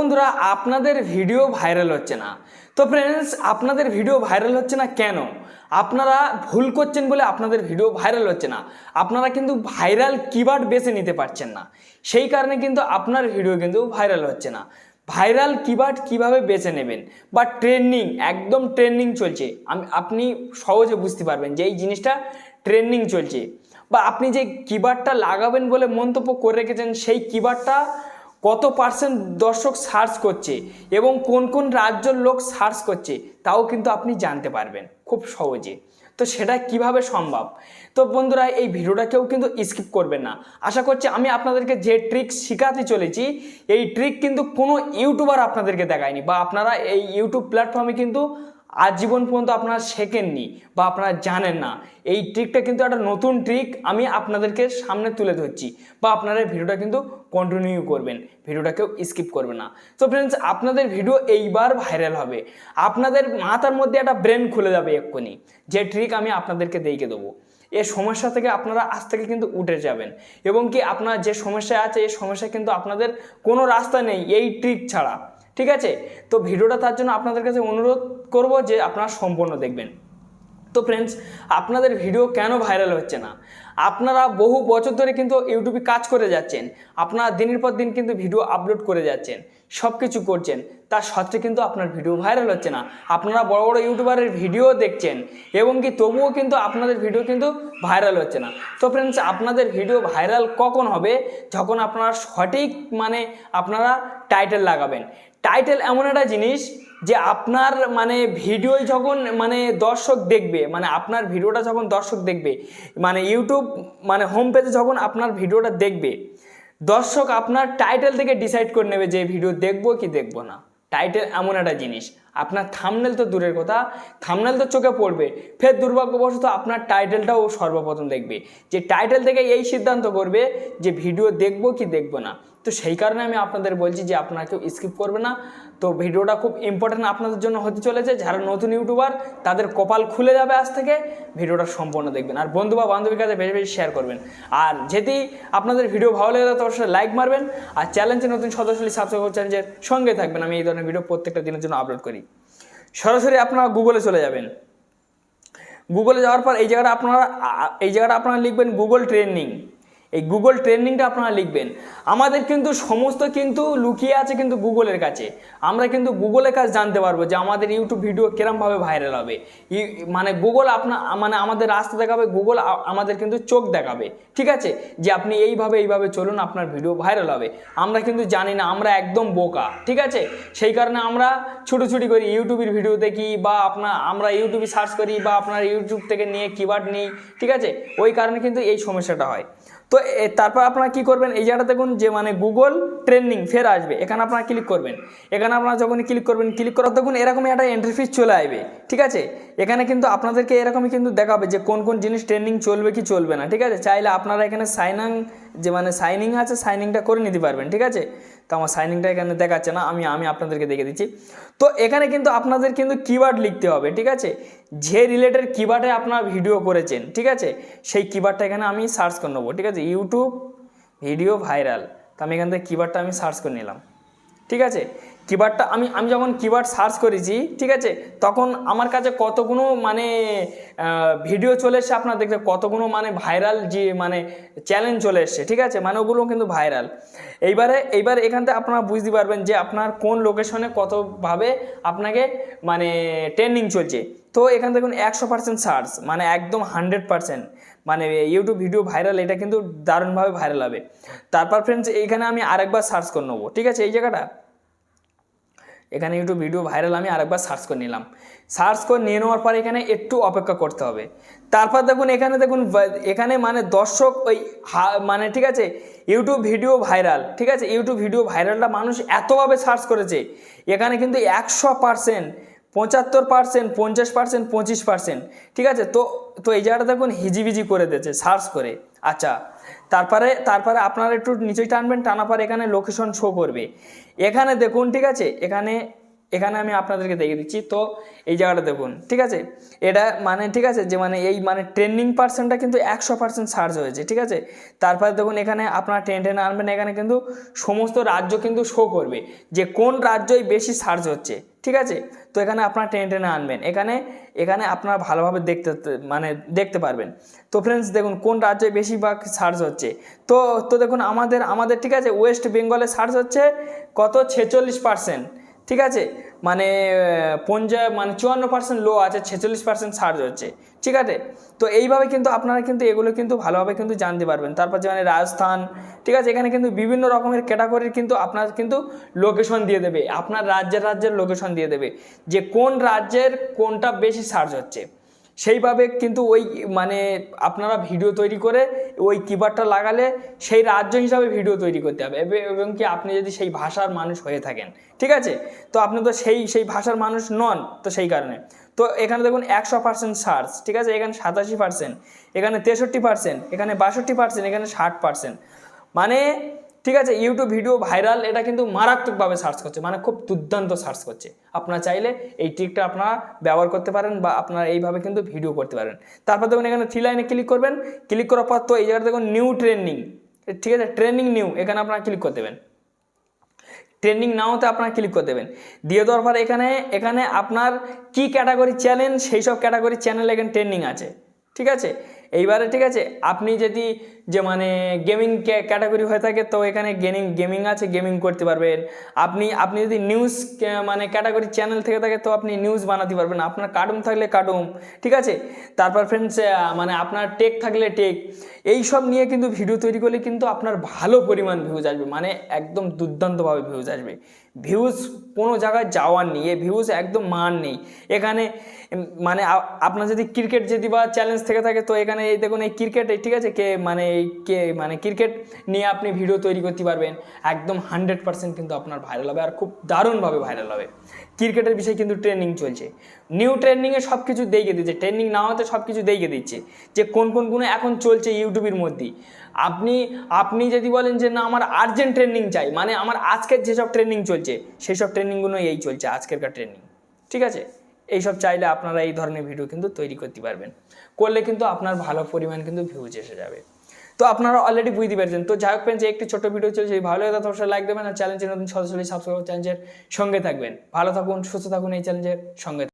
বন্ধুরা আপনাদের video viral হচ্ছে না। তো ফ্রেন্ডস, আপনাদের ভিডিও ভাইরাল হচ্ছে না কেন? আপনারা ভুল করছেন বলে আপনাদের ভিডিও ভাইরাল হচ্ছে না। আপনারা কিন্তু ভাইরাল কিওয়ার্ড বেছে নিতে পারছেন না, সেই কারণে কিন্তু আপনার ভিডিও কিন্তু ভাইরাল হচ্ছে না। ভাইরাল কিওয়ার্ড কিভাবে বেছে নেবেন বা ট্রেন্ডিং, একদম ট্রেন্ডিং চলছে, আপনি সহজে বুঝতে পারবেন যে এই জিনিসটা ট্রেন্ডিং চলছে, বা আপনি যে কিওয়ার্ডটা লাগাবেন বলে মন্তব্য করে রেখেছেন সেই কিওয়ার্ডটা কত পার্সেন্ট দর্শক সার্চ করছে এবং কোন কোন রাজ্যের লোক সার্চ করছে তাও কিন্তু আপনি জানতে পারবেন খুব সহজে। তো সেটা কিভাবে সম্ভব? তো বন্ধুরা, এই ভিডিওটা কেউ কিন্তু স্কিপ করবেন না। আশা করছি আমি আপনাদেরকে যে ট্রিক শেখাতে চলেছি এই ট্রিক কিন্তু কোনো ইউটিউবার আপনাদেরকে দেখায়নি, বা আপনারা এই ইউটিউব প্ল্যাটফর্মে কিন্তু আজীবন পর্যন্ত আপনারা শেখেননি বা আপনারা জানেন না। এই ট্রিকটা কিন্তু একটা নতুন ট্রিক আমি আপনাদেরকে সামনে তুলে ধরছি, বা আপনারা ভিডিওটা কিন্তু কন্টিনিউ করবেন, ভিডিওটা কেউ স্কিপ করবে না। তো ফ্রেন্ডস, আপনাদের ভিডিও এইবার ভাইরাল হবে, আপনাদের মাথার মধ্যে একটা ব্রেন খুলে যাবে এক্ষুনি, যে ট্রিক আমি আপনাদেরকে দেখিয়ে দেবো। এই সমস্যা থেকে আপনারা আজ থেকে কিন্তু উঠে যাবেন, এবং কি আপনার যে সমস্যায় আছে এই সমস্যা কিন্তু আপনাদের কোনো রাস্তা নেই এই ট্রিক ছাড়া। ঠিক আছে? তো ভিডিওটা তার জন্য আপনাদের কাছে অনুরোধ করব যে আপনারা সম্পূর্ণ দেখবেন। তো ফ্রেন্ডস, আপনাদের ভিডিও কেন ভাইরাল হচ্ছে না? আপনারা বহু বছর ধরে কিন্তু ইউটিউবে কাজ করে যাচ্ছেন, আপনারা দিনের পর দিন কিন্তু ভিডিও আপলোড করে যাচ্ছেন, সব কিছু করছেন, তার সত্ত্বে কিন্তু আপনার ভিডিও ভাইরাল হচ্ছে না। আপনারা বড় বড় ইউটিউবারের ভিডিও দেখছেন এবং কি তবুও কিন্তু আপনাদের ভিডিও কিন্তু ভাইরাল হচ্ছে না। তো ফ্রেন্ডস, আপনাদের ভিডিও ভাইরাল কখন হবে? যখন আপনারা সঠিক আপনারা টাইটেল লাগাবেন। টাইটেল এমন একটা জিনিস যে আপনার ভিডিও যখন দর্শক দেখবে, আপনার ভিডিওটা যখন দর্শক দেখবে, ইউটিউব হোম পেজে যখন আপনার ভিডিওটা দেখবে, দর্শক আপনার টাইটেল থেকে ডিসাইড করে নেবে যে ভিডিও দেখবো কি দেখবো না। টাইটেল এমন একটা জিনিস, আপনার থাম্বনেল তো দূরের কথা, থাম্বনেল তো চোখে পড়বে, ফের দুর্ভাগ্যবশত আপনার টাইটেলটাও সর্বপ্রথম দেখবে, যে টাইটেল থেকে এই সিদ্ধান্ত করবে যে ভিডিও দেখবো কি দেখবো না। তো সেই কারণে আমি আপনাদের বলছি যে আপনারা কেউ স্কিপ করবে না। তো ভিডিওটা খুব ইম্পর্টেন্ট আপনাদের জন্য হতে চলেছে, যারা নতুন ইউটিউবার তাদের কপাল খুলে যাবে আজ থেকে। ভিডিওটা সম্পূর্ণ দেখবেন আর বন্ধু বা বান্ধবীর কাছে বেশি বেশি শেয়ার করবেন। আর যদি আপনাদের ভিডিও ভালো লাগে তো অবশ্যই লাইক মারবেন, আর চ্যানেলটি নতুন সদস্য সাবস্ক্রাইব করে চ্যানেলের সঙ্গে থাকবেন। আমি এই ধরনের ভিডিও প্রত্যেকটা দিনের জন্য আপলোড করি। সরাসরি আপনারা গুগলে চলে যাবেন। গুগলে যাওয়ার পর এই জায়গাটা আপনারা লিখবেন গুগল ট্রেন্ডিং। এই গুগল ট্রেন্ডিংটা আপনারা লিখবেন। আমাদের কিন্তু সমস্ত কিন্তু লুকিয়ে আছে কিন্তু গুগলের কাছে। আমরা কিন্তু গুগলের কাছে জানতে পারবো যে আমাদের ইউটিউব ভিডিও কিরমভাবে ভাইরাল হবে। গুগল আমাদের রাস্তা দেখাবে, গুগল আমাদের কিন্তু চোখ দেখাবে। ঠিক আছে? যে আপনি এইভাবে চলুন, আপনার ভিডিও ভাইরাল হবে। আমরা কিন্তু জানি না, আমরা একদম বোকা। ঠিক আছে? সেই কারণে আমরা ছুটোছুটি করি, ইউটিউবের ভিডিও দেখি, বা আমরা ইউটিউবে সার্চ করি, বা আপনার ইউটিউব থেকে নিয়ে কিওয়ার্ড নিই। ঠিক আছে? ওই কারণে কিন্তু এই সমস্যাটা হয়। তো তারপর আপনারা কি করবেন, এই জায়গাটা দেখুন যে গুগল ট্রেন্ডিং ফের আসবে, এখানে আপনারা ক্লিক করবেন। এখানে আপনারা যখনই ক্লিক করবেন, ক্লিক করার দেখুন এরকমই একটা এন্ট্রি চলে আসবে। ঠিক আছে? এখানে কিন্তু আপনাদেরকে এরকমই কিন্তু দেখাবে যে কোন কোন জিনিস ট্রেন্ডিং চলবে কি চলবে না। ঠিক আছে? চাইলে আপনারা এখানে সাইনিং আছে, সাইনিংটা করে নিতে পারবেন। ঠিক আছে? তো আমার সাইনিংটা এখানে দেখাচ্ছে না, আমি আপনাদেরকে দেখে দিচ্ছি। তো এখানে কিন্তু আপনাদের কিন্তু কিওয়ার্ড লিখতে হবে। ঠিক আছে? যে রিলেটেড কিওয়ার্ডে আপনারা ভিডিও করেছেন, ঠিক আছে, সেই কিওয়ার্ডটা এখানে আমি সার্চ করে নেবো। ঠিক আছে? YouTube video viral. তো আমি এখান থেকে কিওয়ার্ডটা আমি সার্চ করে নিলাম। ঠিক আছে? কিওয়ার্ডটা আমি যখন কিওয়ার্ড সার্চ করেছি, ঠিক আছে, তখন আমার কাছে কতগুলো ভিডিও চলে এসছে, আপনারা দেখতে কতগুলো ভাইরাল যে চ্যালেঞ্জ চলে এসছে। ঠিক আছে? ওগুলো কিন্তু ভাইরাল। এইবারে এখান থেকে আপনারা বুঝতে পারবেন যে আপনার কোন লোকেশনে কতভাবে আপনাকে ট্রেন্ডিং চলছে। তো এখান থেকে 100% সার্চ, একদম 100%, ইউটিউব ভিডিও ভাইরাল, এটা কিন্তু দারুণভাবে ভাইরাল হবে। তারপর ফ্রেন্ডস, এইখানে আমি আরেকবার সার্চ করে নেবো। ঠিক আছে? এই জায়গাটা এখানে ইউটিউব ভিডিও ভাইরাল আমি আরেকবার সার্চ করে নিলাম। সার্চ করে নিয়ে নেওয়ার পর এখানে একটু অপেক্ষা করতে হবে। তারপর দেখুন এখানে দর্শক ঠিক আছে, ইউটিউব ভিডিও ভাইরাল। ঠিক আছে? ইউটিউব ভিডিও ভাইরালটা মানুষ এতভাবে সার্চ করেছে, এখানে কিন্তু 100%, 75%, 50%, 25%। ঠিক আছে? তো এই জায়গাটা দেখুন হিজিবিজি করে দিয়েছে সার্চ করে। আচ্ছা, তারপরে আপনারা একটু নিচে টানবেন, টানার পর এখানে লোকেশন শো করবে। এখানে দেখুন, ঠিক আছে, এখানে এখানে আমি আপনাদেরকে দেখিয়ে দিচ্ছি। তো এই জায়গাটা দেখুন, ঠিক আছে, এটা মানে ঠিক আছে যে মানে এই মানে ট্রেন্ডিং পার্সেন্টটা কিন্তু 100% সার্চ হয়েছে, ঠিক আছে। তারপরে দেখুন এখানে আপনারা টেনে টেনে আনবেন, এখানে কিন্তু সমস্ত রাজ্য কিন্তু শো করবে যে কোন রাজ্যই বেশি সার্চ হচ্ছে, ঠিক আছে। তো এখানে আপনারা টেনে টেনে আনবেন, এখানে এখানে আপনারা ভালোভাবে মানে দেখতে পারবেন। তো ফ্রেন্ডস দেখুন কোন রাজ্যে বেশিরভাগ সার্চ হচ্ছে। তো তো দেখুন আমাদের ঠিক আছে ওয়েস্ট বেঙ্গলে সার্চ হচ্ছে কত 46%, ঠিক আছে। মানে 54% লো আছে, 46% সার্চ হচ্ছে, ঠিক আছে। তো এইভাবে কিন্তু আপনারা কিন্তু এগুলো কিন্তু ভালোভাবে কিন্তু জানতে পারবেন। তারপর যেমন রাজস্থান, ঠিক আছে, এখানে কিন্তু বিভিন্ন রকমের ক্যাটাগরির কিন্তু আপনার কিন্তু লোকেশন দিয়ে দেবে, আপনার রাজ্যের লোকেশন দিয়ে দেবে যে কোন রাজ্যের কোনটা বেশি সার্চ হচ্ছে। সেইভাবে কিন্তু ওই মানে আপনারা ভিডিও তৈরি করে ওই কিওয়ার্ডটা লাগালে সেই রাজ্য হিসাবে ভিডিও তৈরি করতে হবে, এবং কি আপনি যদি সেই ভাষার মানুষ হয়ে থাকেন, ঠিক আছে। তো আপনি তো সেই ভাষার মানুষ নন, তো সেই কারণে তো এখানে দেখুন 100% সার্চ, ঠিক আছে, এখানে 87%, এখানে 63%, এখানে 62%, এখানে 60%। মানে ঠিক আছে ইউটিউব ভিডিও ভাইরাল এটা কিন্তু মারাত্মকভাবে সার্চ করছে, মানে খুব দুর্দান্ত সার্চ করছে। আপনারা চাইলে এই ট্রিকটা আপনারা ব্যবহার করতে পারেন বা আপনারা এইভাবে কিন্তু ভিডিও করতে পারেন। তারপর দেখুন এখানে 3 লাইনে ক্লিক করবেন, ক্লিক করার পর তো এই জায়গাটা দেখুন নিউ ট্রেন্ডিং, ঠিক আছে, ট্রেন্ডিং নিউ, এখানে আপনারা ক্লিক করে দেবেন। ট্রেন্ডিং নাওতে আপনারা ক্লিক করে দেবেন, দিয়ে দেওয়ার পর এখানে আপনার কি ক্যাটাগরি চ্যানেল, সেই সব ক্যাটাগরি চ্যানেল এখানে ট্রেন্ডিং আছে, ঠিক আছে। এইবারে ঠিক আছে আপনি যদি যে মানে গেমিং ক্যাটাগরি হয়ে থাকে তো এখানে গেমিং আছে, গেমিং করতে পারবেন। আপনি যদি নিউজ মানে ক্যাটাগরি চ্যানেল থেকে থাকে তো আপনি নিউজ বানাতে পারবেন, আপনার কার্টুন থাকলে কার্টুন, ঠিক আছে। তারপর ফ্রেন্ডস মানে আপনার টেক থাকলে টেক, এই সব নিয়ে কিন্তু ভিডিও তৈরি করলে কিন্তু আপনার ভালো পরিমাণ ভিউজ আসবে, মানে একদম দুর্দান্তভাবে ভিউজ আসবে। ভিউজ কোনো জায়গায় যাওয়ার নেই, এ ভিউজ একদম মান নেই এখানে। মানে আপনার যদি ক্রিকেট যদি বা চ্যালেঞ্জ থেকে থাকে তো এখানে এই দেখুন এই ক্রিকেট, ঠিক আছে, মানে ক্রিকেট নিয়ে আপনি ভিডিও তৈরি করতে পারবেন, একদম 100% কিন্তু আপনার ভাইরাল হবে, আর খুব দারুণভাবে ভাইরাল হবে। ক্রিকেটের বিষয়ে কিন্তু ট্রেন্ডিং চলছে, নিউ ট্রেন্ডিংয়ে সব কিছু দেখিয়ে দিচ্ছে, ট্রেন্ডিং না হতে সব কিছু দেখিয়ে দিচ্ছে যে কোনগুলো এখন চলছে ইউটিউবের মধ্যেই। আপনি যদি বলেন যে না আমার আর্জেন্ট ট্রেন্ডিং চাই, মানে আমার আজকের যেসব ট্রেন্ডিং চলছে সেই সব ট্রেন্ডিংগুলো এই চলছে আজকেরকার ট্রেন্ডিং, ঠিক আছে। এইসব চাইলে আপনারা এই ধরনের ভিডিও কিন্তু তৈরি করতে পারবেন, করলে কিন্তু আপনার ভালো পরিমাণ কিন্তু ভিউজ এসে যাবে। তো আপনারা অলরেডি বুঝতে পারছেন। তো যাই হোক যে একটি ছোট ভিডিও চলছে, ভালো লাগে তো অবশ্যই লাইক দেবেন, আর চ্যানেলের নতুন সদস্য সাবস্ক্রাইব চ্যানেলের সঙ্গে থাকবেন। ভালো থাকুন, সুস্থ থাকুন, এই চ্যানেলের সঙ্গে।